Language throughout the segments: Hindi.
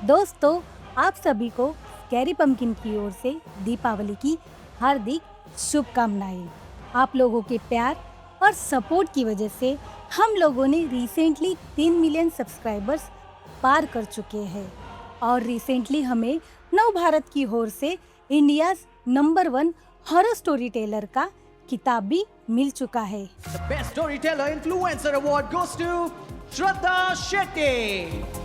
दोस्तों, आप सभी को स्कैरी पंपकिन की ओर से दीपावली की हार्दिक शुभकामनाएं। आप लोगों के प्यार और सपोर्ट की वजह से हम लोगों ने रिसेंटली 3 मिलियन सब्सक्राइबर्स पार कर चुके हैं और रिसेंटली हमें नव भारत की ओर से India number 1 horror story teller का किताब भी मिल चुका है। The Best Storyteller Influencer Award goes to Shraddha Shetty.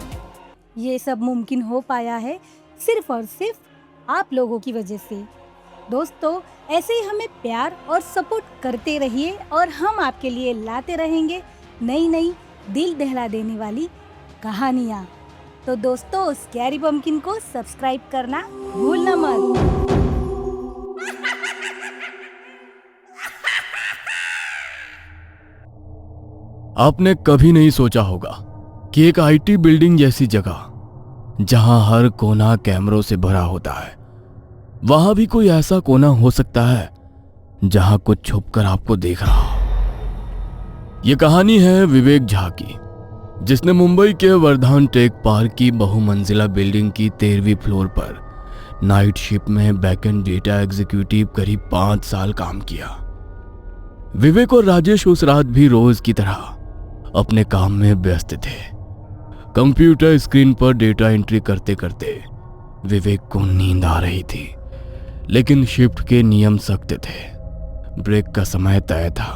ये सब मुमकिन हो पाया है सिर्फ और सिर्फ आप लोगों की वजह से। दोस्तों, ऐसे ही हमें प्यार और सपोर्ट करते रहिए और हम आपके लिए लाते रहेंगे नई नई दिल दहला देने वाली कहानियाँ। तो दोस्तों, स्कैरी पंपकिन को सब्सक्राइब करना भूलना मत। आपने कभी नहीं सोचा होगा कि एक आईटी बिल्डिंग जैसी जगह जहां हर कोना कैमरों से भरा होता है, वहां भी कोई ऐसा कोना हो सकता है जहां कुछ छुपकर आपको देख रहा हो। यह कहानी है विवेक झा की, जिसने मुंबई के वर्धान टेक पार्क की बहुमंजिला बिल्डिंग की 13वीं फ्लोर पर नाइट शिफ्ट में बैकएंड डेटा एग्जीक्यूटिव करीब 5 साल काम किया। विवेक और राजेश उस रात भी रोज की तरह अपने काम में व्यस्त थे। कंप्यूटर स्क्रीन पर डेटा एंट्री करते करते विवेक को नींद आ रही थी, लेकिन शिफ्ट के नियम सख्त थे। ब्रेक का समय तय था।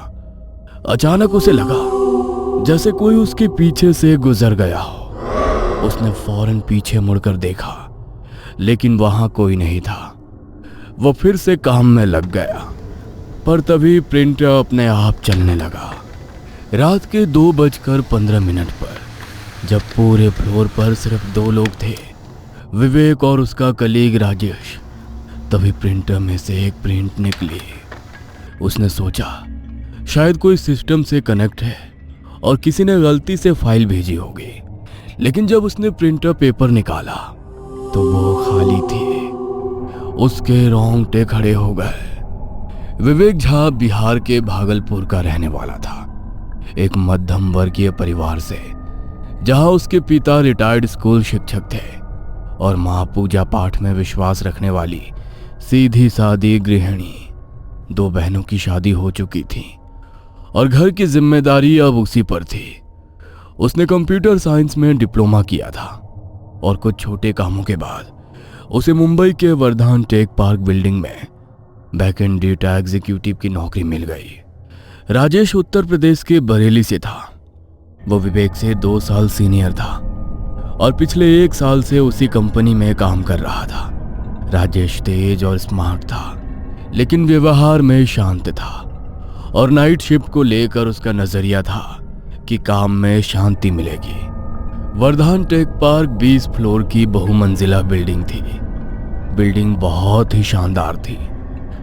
अचानक उसे लगा जैसे कोई उसके पीछे से गुजर गया हो। उसने फौरन पीछे मुड़कर देखा, लेकिन वहां कोई नहीं था। वो फिर से काम में लग गया, पर तभी प्रिंटर अपने आप चलने लगा। रात के 2:15 पर जब पूरे फ्लोर पर सिर्फ 2 लोग थे, विवेक और उसका कलीग राजेश, तभी प्रिंटर में से एक प्रिंट निकली। उसने सोचा शायद कोई सिस्टम से कनेक्ट है और किसी ने गलती से फाइल भेजी होगी, लेकिन जब उसने प्रिंटर पेपर निकाला तो वो खाली थी। उसके रोंगटे खड़े हो गए। विवेक झा बिहार के भागलपुर का रहने वाला था, एक मध्यम वर्गीय परिवार से, जहां उसके पिता रिटायर्ड स्कूल शिक्षक थे और मां पूजा पाठ में विश्वास रखने वाली सीधी सादी गृहिणी। 2 बहनों की शादी हो चुकी थी और घर की जिम्मेदारी अब उसी पर थी। उसने कंप्यूटर साइंस में डिप्लोमा किया था और कुछ छोटे कामों के बाद उसे मुंबई के वर्धान टेक पार्क बिल्डिंग में बैकएंड डेटा एग्जीक्यूटिव की नौकरी मिल गई। राजेश उत्तर प्रदेश के बरेली से था। वो विवेक से 2 साल सीनियर था और पिछले 1 साल से उसी कंपनी में काम कर रहा था। राजेश तेज और स्मार्ट था, लेकिन व्यवहार में शांत था और नाइट शिफ्ट को लेकर उसका नजरिया था कि काम में शांति मिलेगी। वर्धान टेक पार्क 20 फ्लोर की बहुमंजिला बिल्डिंग थी। बिल्डिंग बहुत ही शानदार थी।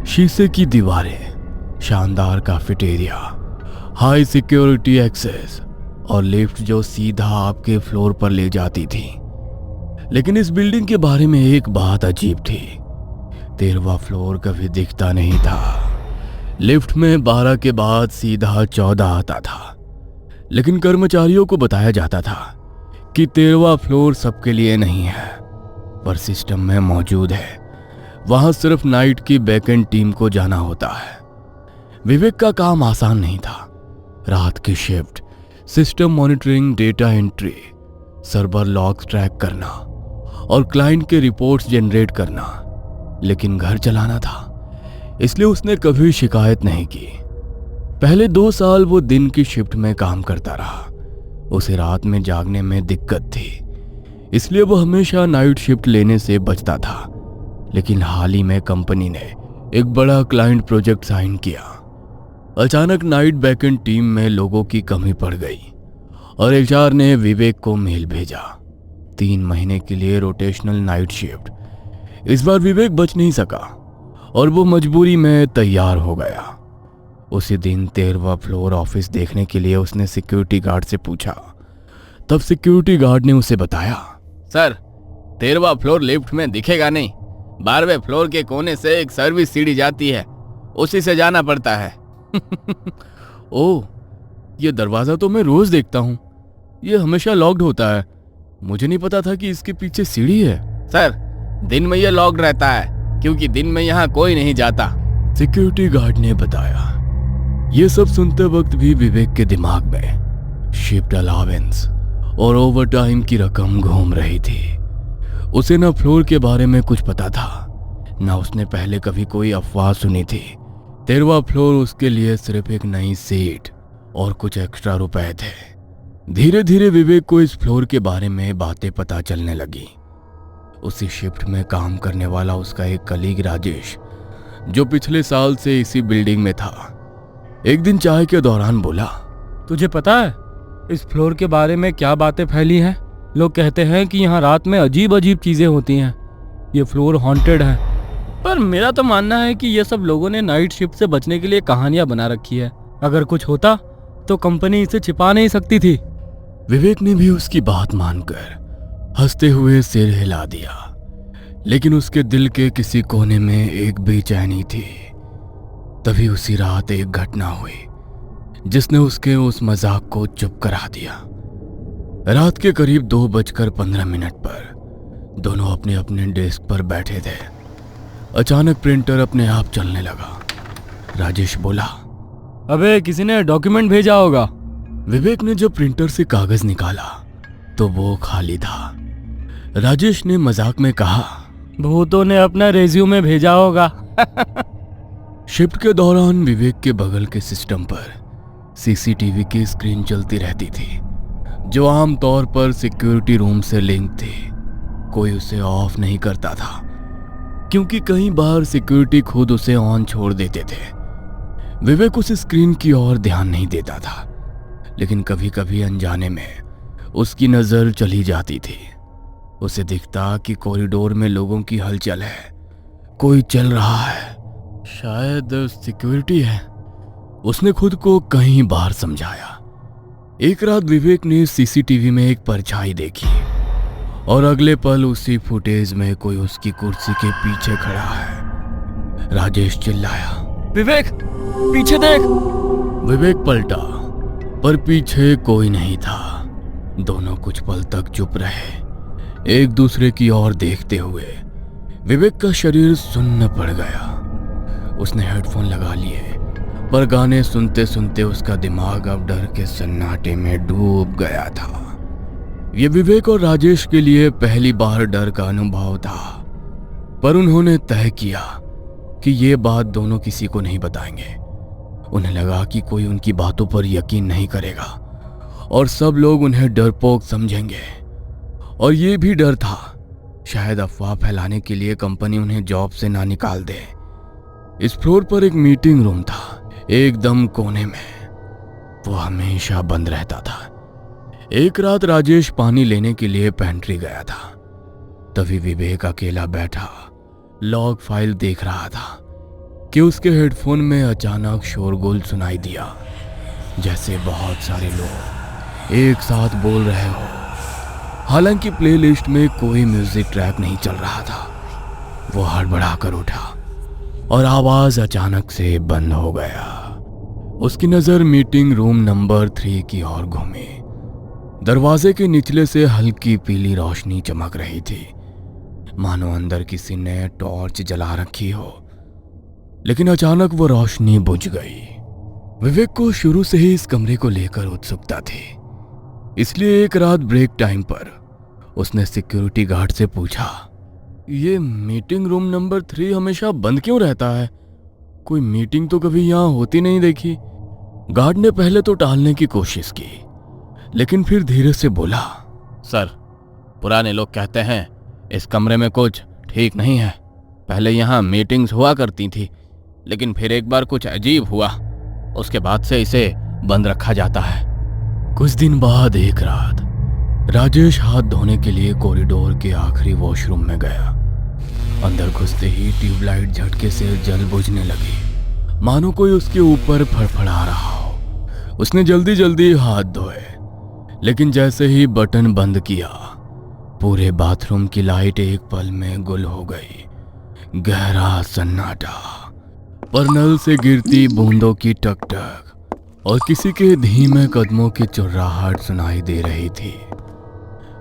शीशे की दीवारें, शानदार कैफेटेरिया, हाई सिक्योरिटी एक्सेस और लिफ्ट जो सीधा आपके फ्लोर पर ले जाती थी। लेकिन इस बिल्डिंग के बारे में एक बात अजीब थी। 13वां फ्लोर कभी दिखता नहीं था। लिफ्ट में 12 के बाद सीधा 14 आता था, लेकिन कर्मचारियों को बताया जाता था कि 13वां फ्लोर सबके लिए नहीं है, पर सिस्टम में मौजूद है। वहां सिर्फ नाइट की बैकएंड टीम को जाना होता है। विवेक का काम आसान नहीं था। रात की shift, system monitoring, data entry, server logs track करना और क्लाइंट के रिपोर्ट्स जनरेट करना, लेकिन घर चलाना था, इसलिए उसने कभी शिकायत नहीं की। पहले 2 साल वो दिन की शिफ्ट में काम करता रहा। उसे रात में जागने में दिक्कत थी, इसलिए वो हमेशा नाइट शिफ्ट लेने से बचता था। लेकिन हाल ही में कंपनी ने एक बड़ा क्लाइंट प्रोजेक्ट साइन किया। अचानक नाइट बैकएंड टीम में लोगों की कमी पड़ गई और एचआर ने विवेक को मेल भेजा 3 महीने के लिए रोटेशनल नाइट शिफ्ट। इस बार विवेक बच नहीं सका और वो मजबूरी में तैयार हो गया। उसी दिन 13वां फ्लोर ऑफिस देखने के लिए उसने सिक्योरिटी गार्ड से पूछा। तब सिक्योरिटी गार्ड ने उसे बताया, सर 13वां फ्लोर लिफ्ट में दिखेगा नहीं। 12वें फ्लोर के कोने से एक सर्विस सीढ़ी जाती है, उसी से जाना पड़ता है। ओह, ये दरवाजा तो मैं रोज देखता हूँ, ये हमेशा लॉक्ड होता है। मुझे नहीं पता था कि इसके पीछे सीढ़ी है। सर, दिन में ये लॉक्ड रहता है क्योंकि दिन में यहाँ कोई नहीं जाता। सिक्योरिटी गार्ड ने बताया। ये सब सुनते वक्त भी विवेक के दिमाग में शिफ्ट अलावेंस और ओवर टाइम की रकम घूम रही थी। उसे न फ्लोर के बारे में कुछ पता था, न उसने पहले कभी कोई अफवाह सुनी थी। 13वां फ्लोर उसके लिए सिर्फ एक नई सीट और कुछ एक्स्ट्रा रुपए थे। धीरे धीरे विवेक को इस फ्लोर के बारे में बातें पता चलने लगी। उसी शिफ्ट में काम करने वाला उसका एक कलीग राजेश, जो पिछले साल से इसी बिल्डिंग में था, एक दिन चाय के दौरान बोला, तुझे पता है इस फ्लोर के बारे में क्या बातें फैली हैं? लोग कहते हैं कि यहाँ रात में अजीब अजीब चीजें होती हैं। ये फ्लोर हॉन्टेड है। पर मेरा तो मानना है कि ये सब लोगों ने नाइट शिफ्ट से बचने के लिए कहानियां बना रखी है। अगर कुछ होता तो कंपनी इसे छिपा नहीं सकती थी। विवेक ने भी उसकी बात मानकर हंसते हुए सिर हिला दिया, लेकिन उसके दिल के किसी कोने में एक बेचैनी थी। तभी उसी रात एक घटना हुई जिसने उसके उस मजाक को चुप करा दिया। रात के करीब 2:15 पर दोनों अपने अपने डेस्क पर बैठे थे। अचानक प्रिंटर अपने आप चलने लगा। राजेश बोला, अबे किसी ने डॉक्यूमेंट भेजा होगा। विवेक ने जब प्रिंटर से कागज निकाला तो वो खाली था। राजेश ने मजाक में कहा, भूतों ने अपना रेज्यूमे भेजा होगा। शिफ्ट के दौरान विवेक के बगल के सिस्टम पर सीसीटीवी की स्क्रीन चलती रहती थी, जो आमतौर पर सिक्योरिटी रूम से लिंक थी। कोई उसे ऑफ नहीं करता था क्योंकि कई बार सिक्योरिटी खुद उसे ऑन छोड़ देते थे। विवेक उस स्क्रीन की ओर ध्यान नहीं देता था, लेकिन कभी कभी अनजाने में उसकी नजर चली जाती थी। उसे दिखता कि कॉरिडोर में लोगों की हलचल है, कोई चल रहा है, शायद सिक्योरिटी है। उसने खुद को कई बार समझाया। एक रात विवेक ने सीसीटीवी में एक परछाई देखी और अगले पल उसी फुटेज में कोई उसकी कुर्सी के पीछे खड़ा है। राजेश चिल्लाया, विवेक पीछे देख। विवेक पलटा पर पीछे कोई नहीं था। दोनों कुछ पल तक चुप रहे, एक दूसरे की ओर देखते हुए। विवेक का शरीर सुन्न पड़ गया। उसने हेडफोन लगा लिए, पर गाने सुनते सुनते उसका दिमाग अब डर के सन्नाटे में डूब गया था। ये विवेक और राजेश के लिए पहली बार डर का अनुभव था, पर उन्होंने तय किया कि ये बात दोनों किसी को नहीं बताएंगे। उन्हें लगा कि कोई उनकी बातों पर यकीन नहीं करेगा और सब लोग उन्हें डरपोक समझेंगे। और ये भी डर था, शायद अफवाह फैलाने के लिए कंपनी उन्हें जॉब से ना निकाल दे। इस फ्लोर पर एक मीटिंग रूम था, एकदम कोने में। वो हमेशा बंद रहता था। एक रात राजेश पानी लेने के लिए पेंट्री गया था। तभी विवेक अकेला बैठा लॉग फाइल देख रहा था कि उसके हेडफोन में अचानक शोरगुल सुनाई दिया, जैसे बहुत सारे लोग एक साथ बोल रहे हो। हालांकि प्लेलिस्ट में कोई म्यूजिक ट्रैक नहीं चल रहा था। वो हड़बड़ा कर उठा और आवाज अचानक से बंद हो गया। उसकी नजर मीटिंग रूम नंबर 3 की ओर घूमी। दरवाजे के निचले से हल्की पीली रोशनी चमक रही थी, मानो अंदर किसी ने टॉर्च जला रखी हो। लेकिन अचानक वो रोशनी बुझ गई। विवेक को शुरू से ही इस कमरे को लेकर उत्सुकता थी, इसलिए एक रात ब्रेक टाइम पर उसने सिक्योरिटी गार्ड से पूछा, ये मीटिंग रूम नंबर 3 हमेशा बंद क्यों रहता है? कोई मीटिंग तो कभी यहाँ होती नहीं देखी। गार्ड ने पहले तो टालने की कोशिश की, लेकिन फिर धीरे से बोला, सर, पुराने लोग कहते हैं इस कमरे में कुछ ठीक नहीं है। पहले यहाँ मीटिंग्स हुआ करती थी, लेकिन फिर एक बार कुछ अजीब हुआ, उसके बाद से इसे बंद रखा जाता है। कुछ दिन बाद एक रात राजेश हाथ धोने के लिए कॉरिडोर के आखिरी वॉशरूम में गया। अंदर घुसते ही ट्यूबलाइट झटके से जल बुझने लगी, मानो कोई उसके ऊपर फड़फड़ा रहा हो। उसने जल्दी जल्दी हाथ धोए, लेकिन जैसे ही बटन बंद किया, पूरे बाथरूम की लाइट एक पल में गुल हो गई। गहरा सन्नाटा, पर नल से गिरती बूंदों की टकटक और किसी के धीमे कदमों की चुर्राहट सुनाई दे रही थी।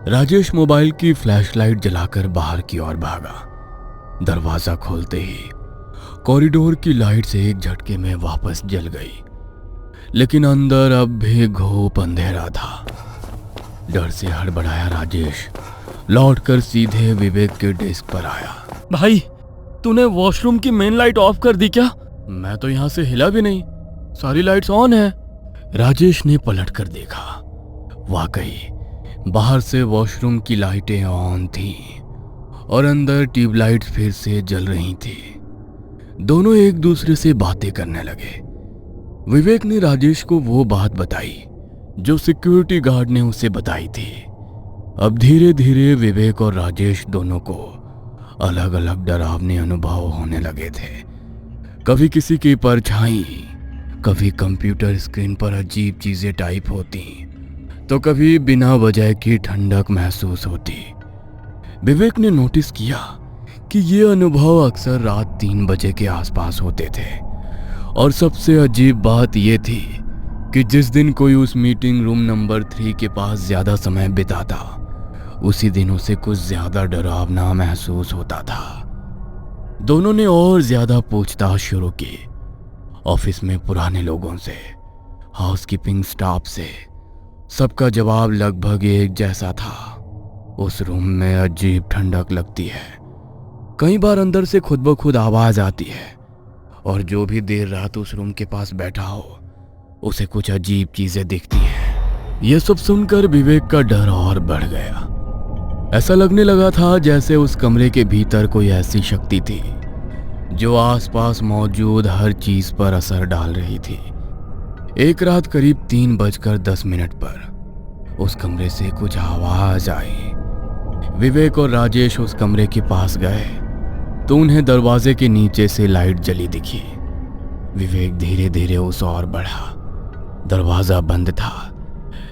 राजेश मोबाइल की फ्लैशलाइट जलाकर बाहर की ओर भागा। दरवाजा खोलते ही कॉरिडोर की लाइट से एक झटके में वापस जल गई, लेकिन अंदर अब भी घोप अंधेरा था। डर से हड़बड़ाया राजेश लौटकर सीधे विवेक के डेस्क पर आया। भाई, तूने वॉशरूम की मेन लाइट ऑफ कर दी क्या? मैं तो यहां से हिला भी नहीं, सारी लाइट्स ऑन है। राजेश ने पलट कर देखा। वाकई बाहर से वॉशरूम की लाइटें ऑन थीं और अंदर ट्यूबलाइट्स फिर से जल रही थी। दोनों एक दूसरे से बातें करने लगे। विवेक ने राजेश को वो बात बताई जो सिक्योरिटी गार्ड ने उसे बताई थी। अब धीरे धीरे विवेक और राजेश दोनों को अलग अलग डरावने अनुभव होने लगे थे। कभी किसी की परछाई, कभी कंप्यूटर स्क्रीन पर अजीब चीजें टाइप होती, तो कभी बिना वजह की ठंडक महसूस होती। विवेक ने नोटिस किया कि ये अनुभव अक्सर रात 3 बजे के आसपास होते थे। और सबसे अजीब बात यह थी कि जिस दिन कोई उस मीटिंग रूम नंबर 3 के पास ज्यादा समय बिताता, उसी दिन उसे कुछ ज्यादा डरावना महसूस होता था। दोनों ने और ज्यादा पूछताछ शुरू की। ऑफिस में पुराने लोगों से, हाउसकीपिंग स्टाफ से, सबका जवाब लगभग एक जैसा था। उस रूम में अजीब ठंडक लगती है। कई बार अंदर से खुद ब खुद आवाज आती है, और जो भी देर रात उस रूम के पास बैठा हो, उसे कुछ अजीब चीजें दिखती हैं। यह सब सुनकर विवेक का डर और बढ़ गया। ऐसा लगने लगा था जैसे उस कमरे के भीतर कोई ऐसी शक्ति थी जो आसपास मौजूद हर चीज पर असर डाल रही थी। एक रात करीब 3:10 पर उस कमरे से कुछ आवाज आई। विवेक और राजेश उस कमरे के पास गए तो उन्हें दरवाजे के नीचे से लाइट जली दिखी। विवेक धीरे धीरे उस ओर बढ़ा। दरवाजा बंद था,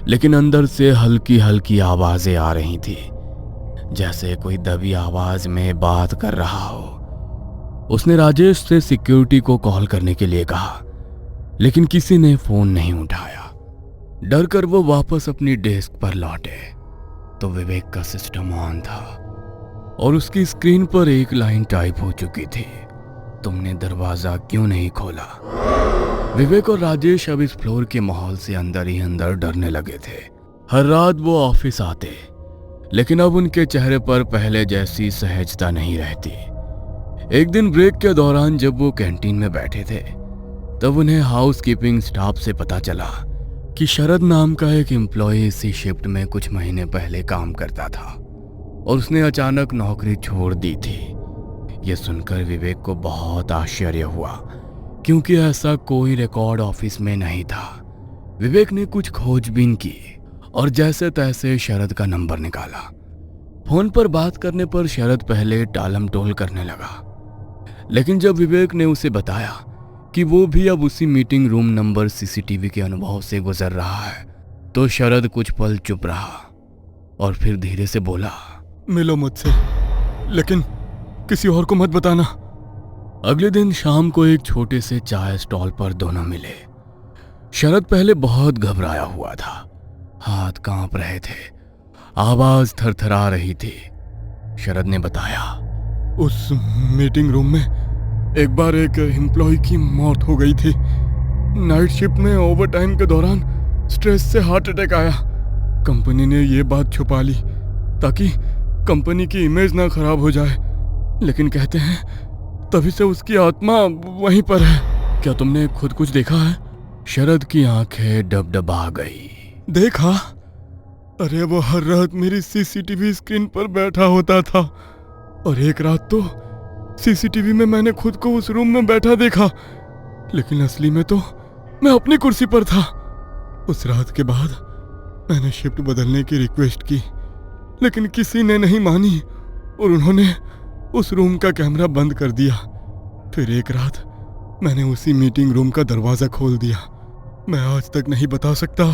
लेकिन अंदर से हल्की हल्की आवाजें आ रही थी, जैसे कोई दबी आवाज में बात कर रहा हो। उसने राजेश से सिक्योरिटी को कॉल करने के लिए कहा, लेकिन किसी ने फोन नहीं उठाया। डर कर वो वापस अपनी डेस्क पर लौटे तो विवेक का सिस्टम ऑन था और उसकी स्क्रीन पर एक लाइन टाइप हो चुकी थी, तुमने दरवाजा क्यों नहीं खोला। विवेक और राजेश अब इस फ्लोर के माहौल से अंदर ही अंदर डरने लगे थे। हर रात वो ऑफिस आते, लेकिन अब उनके चेहरे पर पहले जैसी सहजता नहीं रहती। एक दिन ब्रेक के दौरान जब वो कैंटीन में बैठे थे, तब उन्हें हाउसकीपिंग स्टाफ से पता चला कि शरद नाम का एक एम्प्लॉय इसी शिफ्ट में कुछ महीने पहले काम करता था और उसने अचानक नौकरी छोड़ दी थी। यह सुनकर विवेक को बहुत आश्चर्य हुआ, क्योंकि ऐसा कोई रिकॉर्ड ऑफिस में नहीं था। विवेक ने कुछ खोजबीन की और जैसे तैसे शरद का नंबर निकाला। फोन पर बात करने पर शरद पहले टालम टोल करने लगा, लेकिन जब विवेक ने उसे बताया कि वो भी अब उसी मीटिंग रूम नंबर सीसीटीवी के अनुभव से गुजर रहा है, तो शरद कुछ पल चुप रहा और फिर धीरे से बोला, मिलो मुझसे, लेकिन किसी और को मत बताना। अगले दिन शाम को एक छोटे से चाय स्टॉल पर दोनों मिले। शरद पहले बहुत घबराया हुआ था, हाथ कांप रहे थे, आवाज थरथरा रही थी। शरद ने बताया, उस मीटिंग रूम में एक बार एक एम्प्लॉय की मौत हो गई थी। नाइट शिफ्ट में ओवरटाइम के दौरान स्ट्रेस से हार्ट अटैक आया। कंपनी ने ये बात छुपा ली ताकि कंपनी की इमेज ना खराब हो जाए, लेकिन कहते हैं तभी से उसकी आत्मा वहीं पर है। क्या तुमने खुद कुछ देखा है? शरद की आंखें डबडबा गई। देखा? अरे वो हर रात मेरी सीसीटीवी स्क्रीन पर बैठा होता था, और एक रात तो सीसीटीवी में मैंने खुद को उस रूम में बैठा देखा, लेकिन असली में तो मैं अपनी कुर्सी पर था। उस रात के बाद मैंने शिफ्ट बदलने की रिक्वेस्ट की, लेकिन किसी ने नहीं मानी और उन्होंने उस रूम का कैमरा बंद कर दिया। फिर एक रात मैंने उसी मीटिंग रूम का दरवाजा खोल दिया। मैं आज तक नहीं बता सकता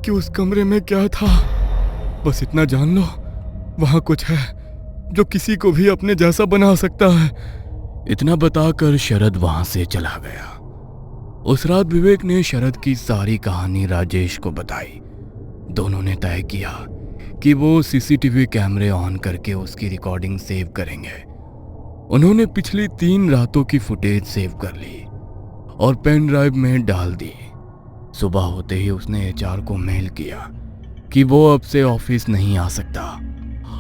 कि उस कमरे में क्या था। बस इतना जान लो, वहां कुछ है जो किसी को भी अपने जैसा बना सकता है। इतना बताकर शरद वहां से चला गया। उस रात विवेक ने शरद की सारी कहानी राजेश को बताई। दोनों ने तय किया कि वो सीसीटीवी कैमरे ऑन करके उसकी रिकॉर्डिंग सेव करेंगे। उन्होंने पिछली 3 रातों की फुटेज सेव कर ली और पेन ड्राइव में डाल दी। सुबह होते ही उसने एचआर को मेल किया कि वो अब से ऑफिस नहीं आ सकता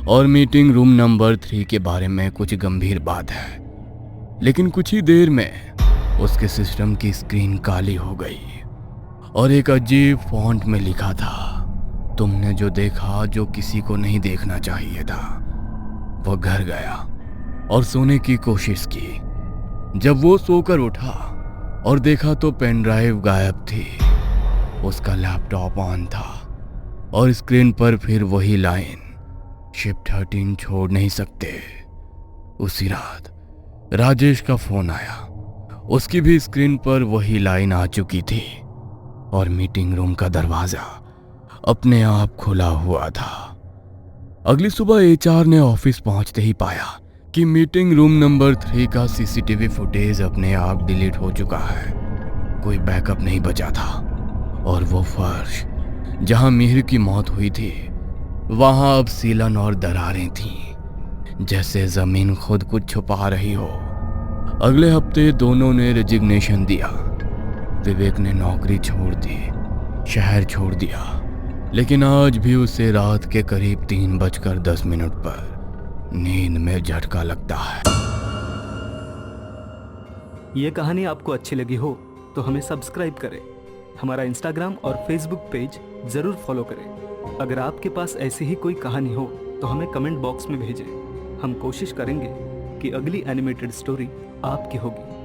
और मीटिंग रूम नंबर 3 के बारे में कुछ गंभीर बात है। लेकिन कुछ ही देर में उसके सिस्टम की स्क्रीन काली हो गई और एक अजीब फॉन्ट में लिखा था, तुमने जो देखा जो किसी को नहीं देखना चाहिए था। वो घर गया और सोने की कोशिश की। जब वो सोकर उठा और देखा तो पेन ड्राइव गायब थी। उसका लैपटॉप ऑन था और स्क्रीन पर फिर वही लाइन, शिप 13 छोड़ नहीं सकते। उसी रात राजेश का फोन आया। उसकी भी स्क्रीन पर वही लाइन आ चुकी थी और मीटिंग रूम का दरवाजा अपने आप खुला हुआ था। अगली सुबह एचआर ने ऑफिस पहुंचते ही पाया कि मीटिंग रूम नंबर 3 का सीसीटीवी फुटेज अपने आप डिलीट हो चुका है। कोई बैकअप नहीं बचा था और वो फर्श जहां मिहिर की मौत हुई थी वहां अब सीलन और दरारें थीं, जैसे जमीन खुद कुछ छुपा रही हो। अगले हफ्ते दोनों ने रेजिग्नेशन दिया। विवेक ने नौकरी छोड़ दी, शहर छोड़ दिया, लेकिन आज भी उसे रात के करीब 3:10 पर नींद में झटका लगता है। ये कहानी आपको अच्छी लगी हो तो हमें सब्सक्राइब करें, हमारा इंस्टाग्राम और फेसबुक पेज जरूर फॉलो करें। अगर आपके पास ऐसी ही कोई कहानी हो तो हमें कमेंट बॉक्स में भेजें। हम कोशिश करेंगे कि अगली एनिमेटेड स्टोरी आपकी होगी।